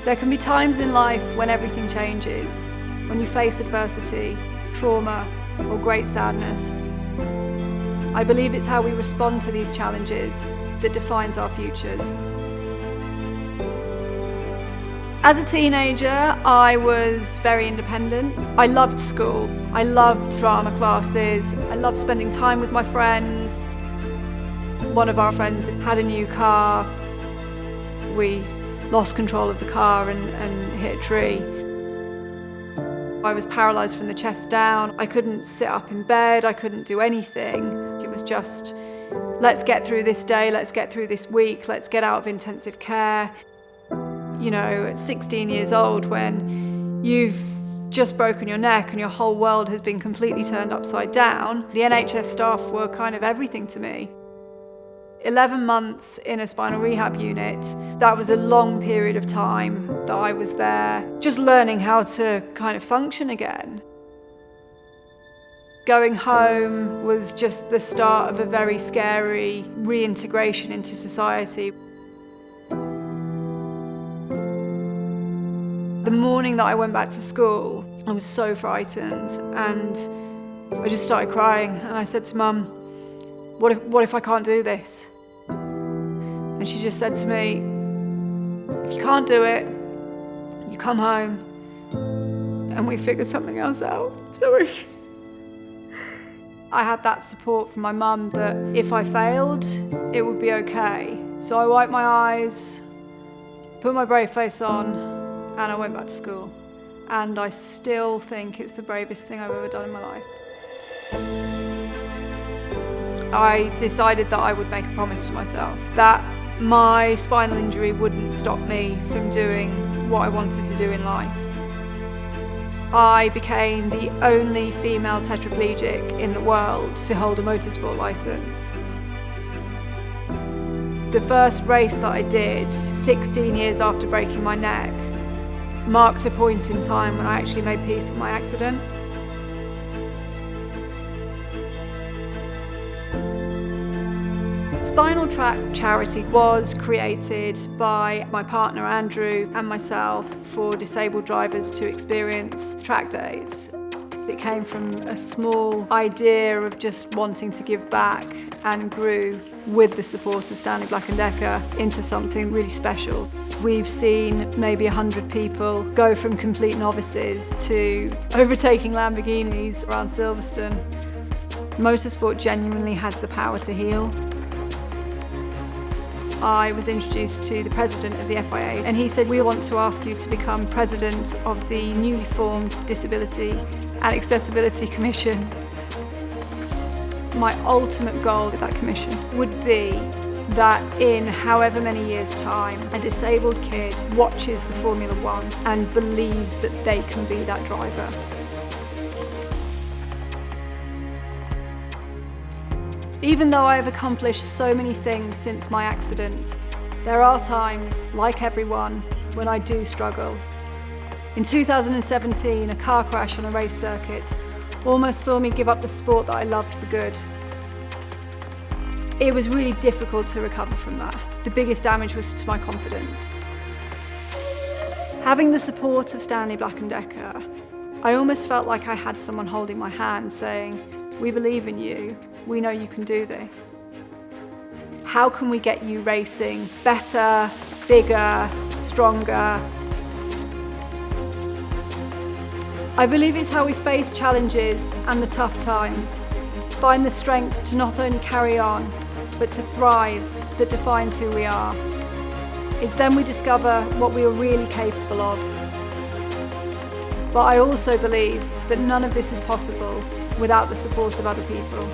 There can be times in life when everything changes, when you face adversity, trauma, or great sadness. I believe it's how we respond to these challenges that defines our futures. As a teenager, I was very independent. I loved school. I loved drama classes. I loved spending time with my friends. One of our friends had a new car. We lost control of the car and hit a tree. I was paralysed from the chest down. I couldn't sit up in bed. I couldn't do anything. It was just, let's get through this day, let's get through this week, let's get out of intensive care. You know, at 16 years old, when you've just broken your neck and your whole world has been completely turned upside down, the NHS staff were kind of everything to me. 11 months in a spinal rehab unit, that was a long period of time that I was there, just learning how to kind of function again. Going home was just the start of a very scary reintegration into society. The morning that I went back to school, I was so frightened and I just started crying, and I said to Mum, what if I can't do this? And she just said to me, if you can't do it, you come home and we figure something else out. Sorry. I had that support from my mum that if I failed, it would be okay. So I wiped my eyes, put my brave face on, and I went back to school. And I still think it's the bravest thing I've ever done in my life. I decided that I would make a promise to myself that my spinal injury wouldn't stop me from doing what I wanted to do in life. I became the only female tetraplegic in the world to hold a motorsport licence. The first race that I did, 16 years after breaking my neck, marked a point in time when I actually made peace with my accident. Spinal Track charity was created by my partner Andrew and myself for disabled drivers to experience track days. It came from a small idea of just wanting to give back and grew with the support of Stanley Black & Decker into something really special. We've seen maybe 100 people go from complete novices to overtaking Lamborghinis around Silverstone. Motorsport genuinely has the power to heal. I was introduced to the president of the FIA and he said, we want to ask you to become president of the newly formed Disability and Accessibility Commission. My ultimate goal with that commission would be that in however many years' time, a disabled kid watches the Formula One and believes that they can be that driver. Even though I have accomplished so many things since my accident, there are times, like everyone, when I do struggle. In 2017, a car crash on a race circuit almost saw me give up the sport that I loved for good. It was really difficult to recover from that. The biggest damage was to my confidence. Having the support of Stanley Black & Decker, I almost felt like I had someone holding my hand saying, we believe in you, we know you can do this. How can we get you racing better, bigger, stronger? I believe it's how we face challenges and the tough times, find the strength to not only carry on, but to thrive that defines who we are. It's then we discover what we are really capable of. But I also believe that none of this is possible without the support of other people.